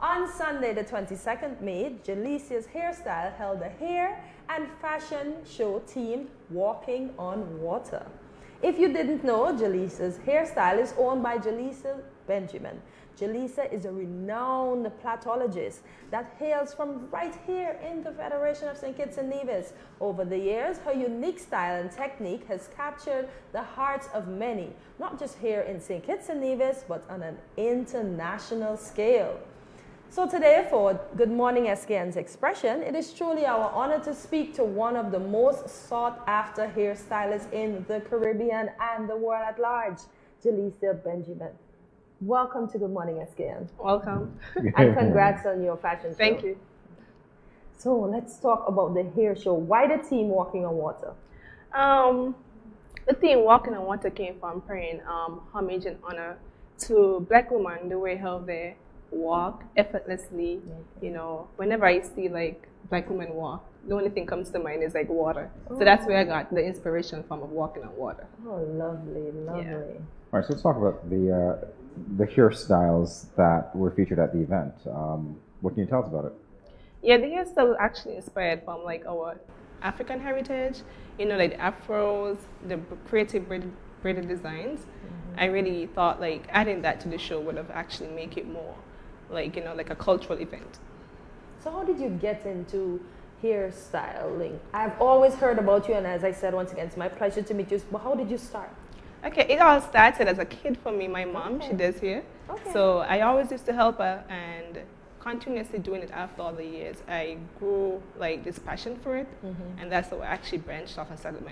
On Sunday, the 22nd May, Jalicia's Hairstyle held a hair and fashion show themed Walking on Water. If you didn't know, Jalicia's Hairstyle is owned by Jalicia Benjamin. Jalicia is a renowned plaitologist that hails from right here in the Federation of St. Kitts and Nevis. Over the years, her unique style and technique has captured the hearts of many, not just here in St. Kitts and Nevis, but on an international scale. So today, for Good Morning SKN's expression, it is truly our honor to speak to one of the most sought-after hairstylists in the Caribbean and the world at large, Jalicia Benjamin. Welcome to Good Morning SKN. Welcome. And congrats on your fashion show. Thank you. So let's talk about the hair show. Why the theme Walking on Water? The theme Walking on Water came from paying homage and honor to Black women, the way how they walk effortlessly. You know, whenever I see like Black women walk, the only thing comes to mind is like water. So that's where I got the inspiration from, of walking on water. Oh, lovely, lovely. Yeah. All right, so let's talk about the hairstyles that were featured at the event. What can you tell us about it? Yeah, the hairstyle was actually inspired from like our African heritage, you know, like the afros, the creative braided designs. I really thought like adding that to the show would have actually make it more like, you know, like a cultural event. So how did you get into hairstyling? I've always heard about you, and as I said, once again, it's my pleasure to meet you, but how did you start? Okay, it all started as a kid for me. My mom, she does hair. Okay. So I always used to help her, and continuously doing it after all the years, I grew like this passion for it, and that's how I actually branched off and started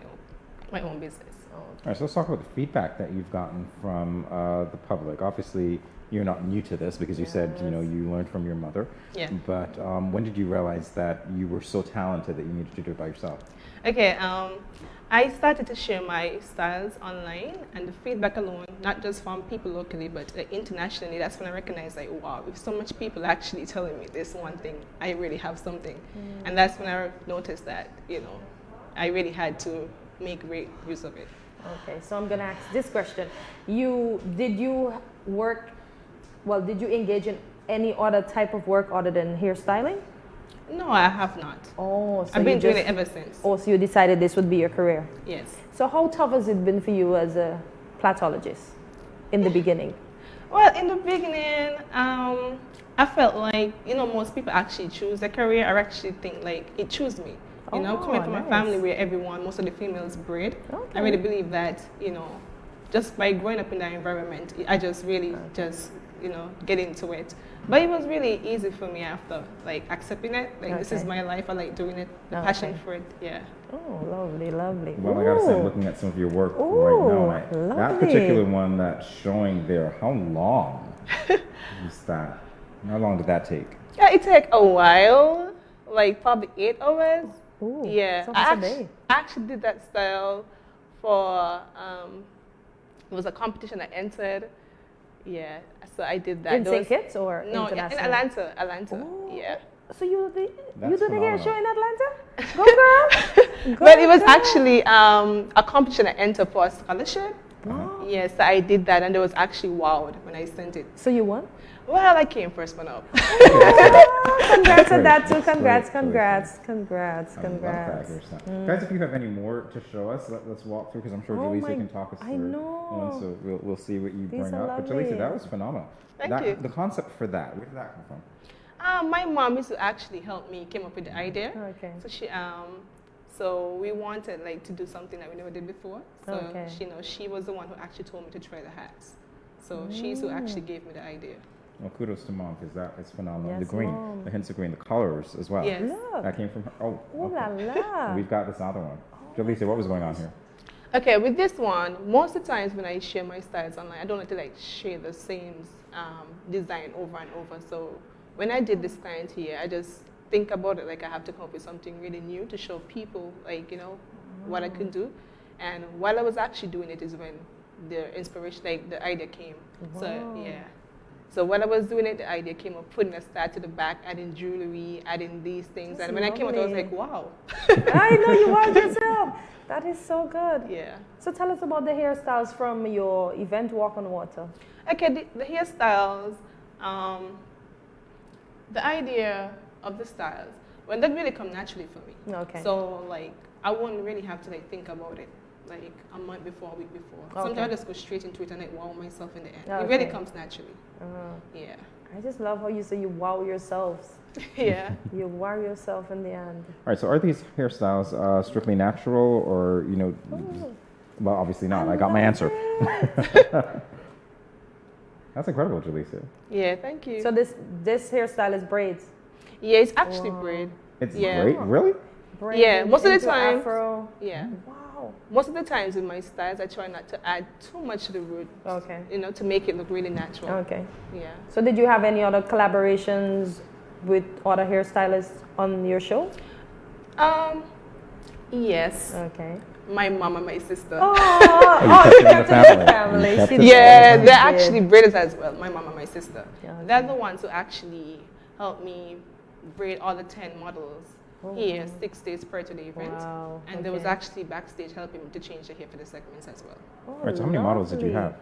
my own business. All right, so let's talk about the feedback that you've gotten from the public. Obviously, you're not new to this because you said, you know, you learned from your mother. Yeah. But when did you realize that you were so talented that you needed to do it by yourself? Okay, I started to share my styles online, and the feedback alone, not just from people locally, but internationally, that's when I recognized, like, wow, if so much people actually telling me this one thing, I really have something. And that's when I noticed that, you know, I really had to make great use of it. Okay, so I'm going to ask this question. Did you engage in any other type of work other than hairstyling? No, I have not. Oh, so I've been doing it ever since. Oh, so you decided this would be your career? Yes. So how tough has it been for you as a plaitologist in the beginning? Well, in the beginning, I felt like, you know, most people actually choose a career. I actually think like it chose me. You know, coming from a family where most of the females braid, I really believe that, you know, just by growing up in that environment, I just really you know, get into it. But it was really easy for me after, like, accepting it. Like, this is my life. I like doing it. The passion for it, yeah. Oh, lovely, lovely. Well, I gotta say, I'm looking at some of your work right now. That particular one that's showing there, how long is that? How long did that take? Yeah, it took a while, like probably 8 hours. Ooh, yeah, I actually did that style for, it was a competition I entered. Yeah, so I did that. In St. Kitts or international? In Atlanta. Ooh. Yeah. So you do the hair show in Atlanta? Go girl! But it was actually a competition I entered for a scholarship. Yes, so I did that, and it was actually wowed when I sent it. So you won? Well, I came first one up. Congrats on that too. Congrats. Guys, if you have any more to show us, let's walk through, because I'm sure Jalicia can talk us through. I know. One, so we'll see what you bring up. Lovely. But Jalicia, that was phenomenal. Thank you. The concept for that, where did that come from? My mom used to actually help me came up with the idea. Okay. So she so we wanted like to do something that we never did before. So she was the one who actually told me to try the hats. So she's who actually gave me the idea. Well, kudos to Mom, because that is phenomenal. Yes, the green, Mom. the hints of green, the colors as well. Yes. Look. That came from her. Oh, Ooh la la. We've got this other one. Jalicia, what was going on here? Okay, with this one, most of the times when I share my styles online, I don't like to like share the same design over and over. So when I did this client here, I just think about it like I have to come up with something really new to show people, like, you know, what I can do. And while I was actually doing it is when the inspiration, like the idea came. Wow. So yeah. So when I was doing it, the idea came of putting a star to the back, adding jewelry, adding these things. That's and when I came out, I was lovely. like, wow. I know you want yourself. That is so good. Yeah. So tell us about the hairstyles from your event Walk on Water. Okay, the hairstyles, The idea of the styles, well, that really come naturally for me. Okay. So like, I wouldn't really have to like think about it like a month before, a week before. Okay. Sometimes I just go straight into it and like wow myself in the end. Okay. It really comes naturally. Yeah. I just love how you say you wow yourselves. Yeah. You wow yourself in the end. All right, so are these hairstyles strictly natural, or well, obviously not. I got my answer. That's incredible, Jalicia. Yeah, thank you. So this hairstyle is braids. Yeah, it's actually braid. It's Yeah. great, really? Braids Yeah, most of the into time. Afro. Yeah. Wow. Most of the times with my styles, I try not to add too much to the root. Okay. To make it look really natural. Okay. Yeah. So did you have any other collaborations with other hairstylists on your show? Yes. Okay. My mom and my sister. Oh, you kept it in the family. You kept She it. did. Yeah, She they're did. actually braiders as well. My mom and my sister. Yeah, okay. They're the ones who actually helped me braid all the 10 models here 6 days prior to the event. Wow, And there was okay. actually backstage helping me to change the hair for the segments as well. Oh, All right, so how many models did you lovely. have?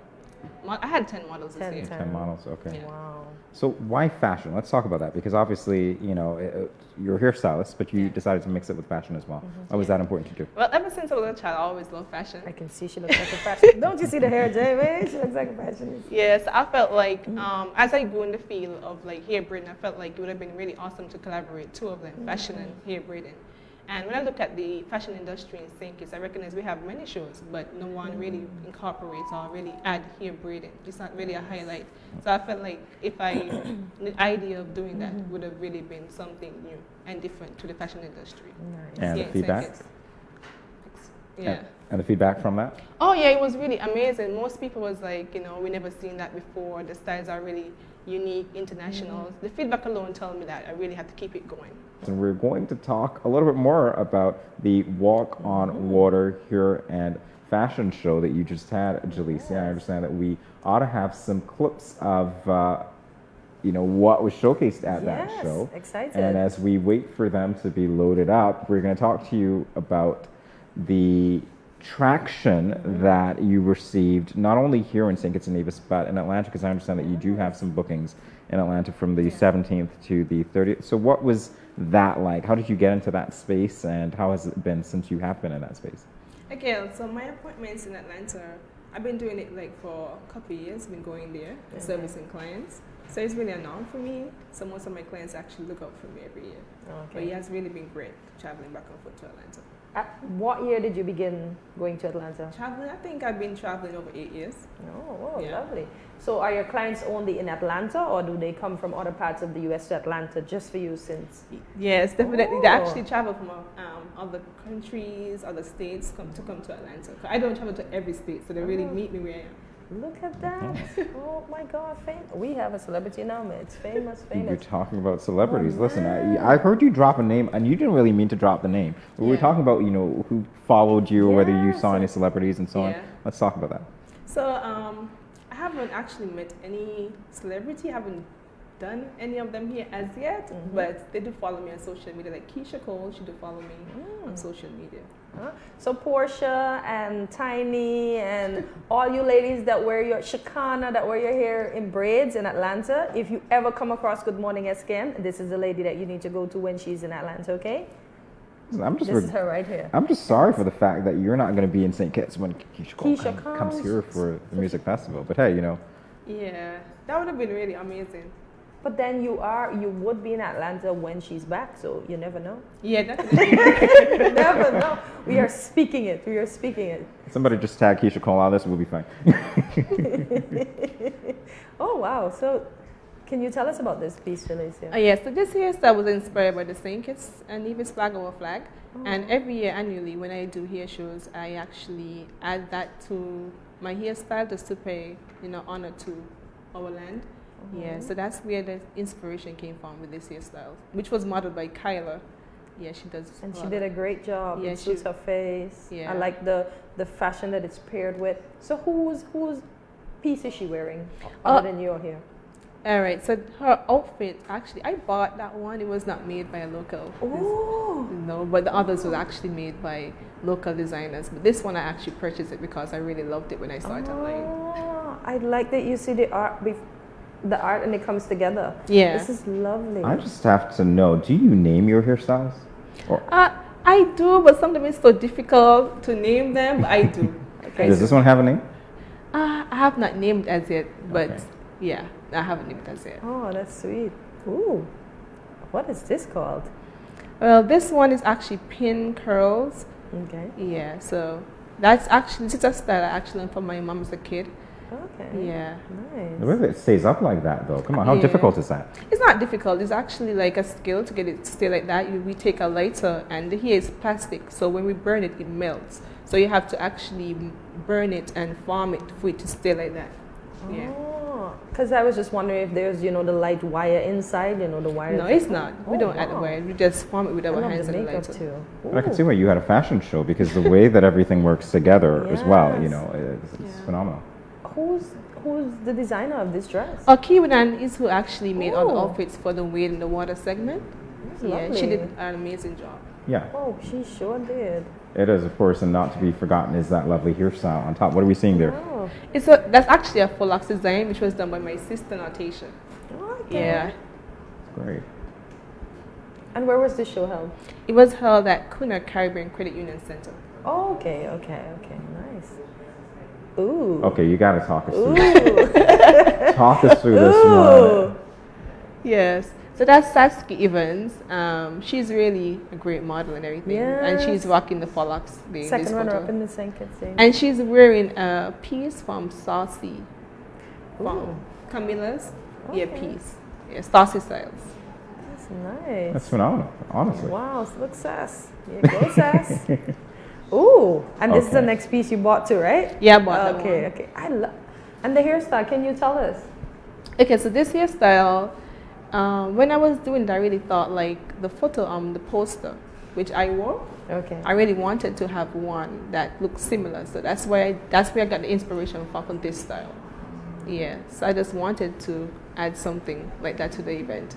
I had 10 models this 10, year. 10 models, okay. Yeah. Wow. So why fashion? Let's talk about that, because obviously, you're a hairstylist, but you decided to mix it with fashion as well. Why was that important to do? Well, ever since I was a child, I always loved fashion. I can see she looks like a fashion. Don't you see the hair, Jamie? She looks like a fashionista. Yes, I felt like as I grew in the field of like hair braiding, I felt like it would have been really awesome to collaborate two of them, fashion and hair braiding. And when I look at the fashion industry in St. Kitts, I recognize we have many shows, but no one really incorporates or really add hair braiding. It's not really a highlight. So I felt like the idea of doing that would have really been something new and different to the fashion industry. Nice. And here the in St. feedback? Kitts. Yeah. And the feedback from that? Oh yeah, it was really amazing. Most people was like, we never seen that before. The styles are really unique, international. The feedback alone told me that I really had to keep it going. And we're going to talk a little bit more about the Walk on Water Hair and Fashion show that you just had, Jalicia. I understand that we ought to have some clips of, what was showcased at that Yes, show. excited. And as we wait for them to be loaded up, we're going to talk to you about the traction that you received, not only here in St. Kitts and Nevis, but in Atlanta, because I understand that you do have some bookings in Atlanta from the 17th to the 30th. So what was that like? How did you get into that space, and how has it been since you have been in that space? Okay, so my appointments in Atlanta, I've been doing it like for a couple of years, been going there, servicing clients. So it's really a norm for me. So most of my clients actually look out for me every year. But it has really been great traveling back and forth to Atlanta. What year did you begin going to Atlanta? Traveling, I think I've been traveling over 8 years. Oh, Yeah. lovely. So are your clients only in Atlanta, or do they come from other parts of the U.S. to Atlanta just for you since? Yes, definitely. They Oh. actually travel from other countries, other states come to Atlanta. I don't travel to every state, so they really meet me where I am. Look at that. Oh my God, we have a celebrity now, it's famous. You're talking about celebrities. Oh, Listen, man. I heard you drop a name, and you didn't really mean to drop the name. We were Yeah. talking about, who followed you, or whether you Yes. saw any celebrities and so on. Yeah. Let's talk about that. So I haven't actually met any celebrity. I haven't done any of them here as yet, but they do follow me on social media. Like Keisha Cole, she do follow me on social media. So Portia and Tiny and all you ladies that wear your Shakana, that wear your hair in braids in Atlanta, if you ever come across Good Morning SKN, this is the lady that you need to go to when she's in Atlanta, okay? This is her right here. I'm just sorry for the fact that you're not going to be in St. Kitts when Keisha Cole Keisha comes comes. here for the music festival. But hey, Yeah, that would have been really amazing. But then you would be in Atlanta when she's back, so you never know. Yeah, definitely. You never know. We are speaking it. somebody just tag Keisha Cole out of this, we'll be fine. Oh, wow. So can you tell us about this piece, Jalicia? Yes, so this hairstyle was inspired by the St. Kitts and Nevis flag, our flag. And every year annually when I do hair shows, I actually add that to my hairstyle just to pay, honor to our land. Yeah, so that's where the inspiration came from with this hairstyle, which was modeled by Kyla. Yeah, she does. And she did a great job. Yeah, It suits her face. Yeah. I like the fashion that it's paired with. So whose piece is she wearing other than your hair? All right, so her outfit, actually, I bought that one. It was not made by a local. Oh. No, but the others was actually made by local designers. But this one, I actually purchased it because I really loved it when I saw it online. I like that you see the art the art and it comes together. Yeah. This is lovely. I just have to know, do you name your hairstyles? Or I do, but sometimes it's so difficult to name them, but I do. Okay. does this one have a name? I have not named as yet, but Okay. yeah, I haven't named as yet. Oh, that's sweet. Ooh. What is this called? Well, this one is actually pin curls. Okay. Yeah, so that's actually, this is a style I actually learned from my mom as a kid. Okay. Yeah. Nice. The way that it stays up like that, though. Come on, how Yeah. difficult is that? It's not difficult. It's actually like a skill to get it to stay like that. We take a lighter, and the hair is plastic, so when we burn it, it melts. So you have to actually burn it and form it for it to stay like that. Yeah. Oh, because I was just wondering if there's, the light wire inside, the wire. No, it's not. We Oh, don't add the wow. wire. We just form it with I our love hands the and the makeup lighter. too. But I can Ooh. see why you had a fashion show, because the way that everything works together as well, Yes. it's Yeah. phenomenal. Who's the designer of this dress? Kiwanan is who actually made all the Oh. outfits for the Wade in the Water segment. That's Yeah, lovely. she did an amazing job. Yeah, Oh, she sure did. it is, of course, and not to be forgotten is that lovely hairstyle on top. What are we seeing there? Oh, That's actually a full locks design, which was done by my sister Natasha. okay. Yeah. Great. And where was this show held? It was held at Kuna Caribbean Credit Union Center. Oh, okay, nice. Ooh. Okay, you got to talk us through. Ooh. Talk us through this Ooh. one. Yes. So that's Saskia Evans. She's really a great model and everything. And she's Yes. rocking the Follocks thing. Second this runner photo. up in the Sankit thing. And she's wearing a piece from Saucy. From Ooh. Camilla's. Yeah, Okay. piece. Yeah, Saucy Styles. That's nice. That's phenomenal, honestly. Wow, look, Sass. Yeah, go, Sass. Ooh, and this is the Okay. next piece you bought too, right? Yeah, I bought that Okay, one. okay. I love. And the hairstyle, can you tell us? Okay, so this hairstyle, when I was doing it, I really thought like the photo on the poster, which I wore, Okay. I really wanted to have one that looked similar. So that's where I got the inspiration from this style. Yeah, so I just wanted to add something like that to the event.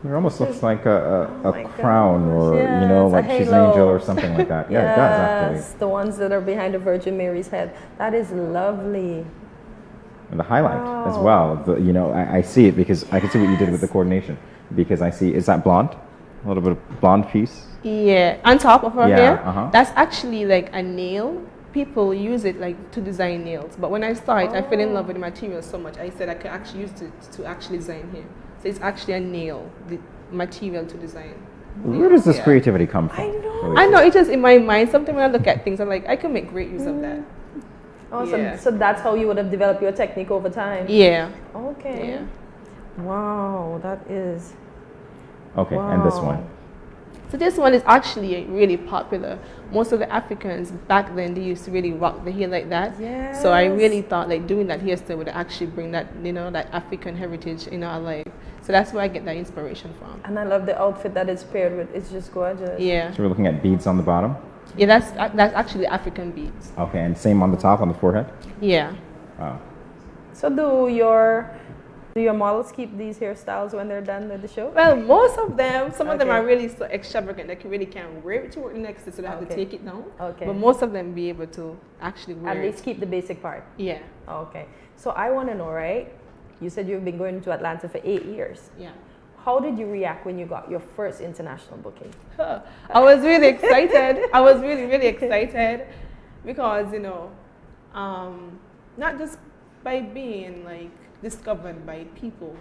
It almost looks like Oh a my crown, gosh, or yes, a like she's an halo. angel or something like that. Yeah, it does actually. Yes, the ones that are behind the Virgin Mary's head. That is lovely. And the highlight as Wow. well. I see it because I can see what you did with the coordination. Because I see, is that blonde? A little bit of blonde piece. Yeah, on top of her Yeah, hair, uh-huh. that's actually like a nail. People use it like to design nails. But when I started, I fell in love with the material so much. I said I could actually use it to actually design hair. So it's actually a nail, the material to design. Where does this Yeah. creativity come from? I know. Really? I know, it's just in my mind. Sometimes when I look at things, I'm like, I can make great use of that. Awesome. Yeah. So that's how you would have developed your technique over time. Yeah. Okay. Yeah. Wow, that is. Okay, and this Wow. one. So this one is actually really popular. Most of the Africans back then, they used to really rock the hair like that. So I Yes. really thought like doing that hairstyle would actually bring that, that African heritage in our life. So that's where I get that inspiration from. And I love the outfit that it's paired with. It's just gorgeous. Yeah. So we're looking at beads on the bottom. Yeah, that's actually African beads. Okay, and same on the top, on the forehead. Yeah. Wow. So do your models keep these hairstyles when they're done with the show? Well, most of them, some of them Okay. are really so extravagant that you really can't wear it to work next day, so they have to Okay. take it down. Okay. But most of them be able to actually wear At it. least keep the basic part. Yeah. Okay. So I want to know, right? You said you've been going to Atlanta for 8 years. Yeah. How did you react when you got your first international booking? I was really excited. I was really, really excited because, not just by being like discovered by people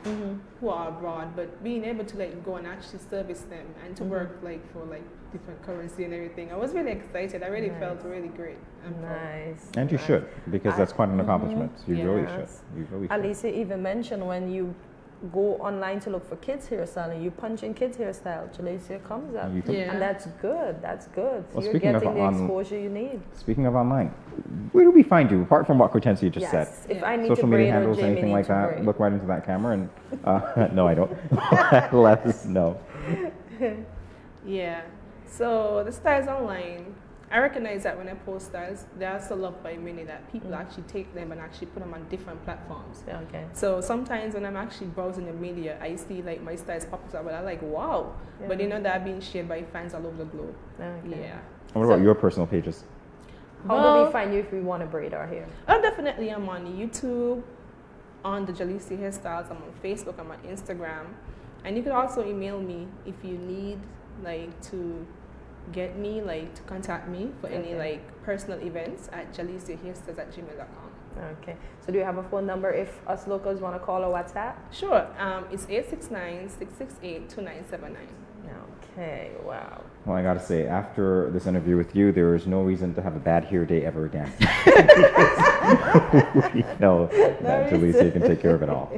who are abroad, but being able to like go and actually service them and to work like for like different currency and everything. I was really excited. I really felt really great. and proud. Nice. And you nice. should, because that's quite an accomplishment. You really should. Yes. You really should. Alicia even mentioned when you go online to look for kids hairstyle and you punch in kids hairstyle, Jalicia comes up. You can- Yeah. And that's good. That's good. So Well, you're speaking of getting the on- exposure you need. Speaking of online, where do we find you, apart from what Cortensia just said? Yes. If Yeah. I need Social to media braid or handles, Jamie anything needs like to that, braid. look right into that camera and, no, I don't. Let us know. Yeah. So the styles online, I recognize that when I post styles, they are so loved by many that people actually take them and actually put them on different platforms. Okay. So sometimes when I'm actually browsing the media, I see like my styles pop up, and I'm like, wow. But Yeah. they're being shared by fans all over the globe. Okay. Yeah. What about your personal pages? How do Well, we find you if we want to braid our hair? Oh, definitely I'm on YouTube, on the Jalicia Hairstyles. I'm on Facebook, I'm on Instagram. And you could also email me if you need to get me, to contact me for any personal events at jaliciahairstyles@gmail.com. Okay. So do you have a phone number if us locals want to call or WhatsApp? Sure. It's 869-668-2979. Okay. Wow. Well, I gotta say, after this interview with you, there is no reason to have a bad hair day ever again. We know that Jalicia can take care of it all.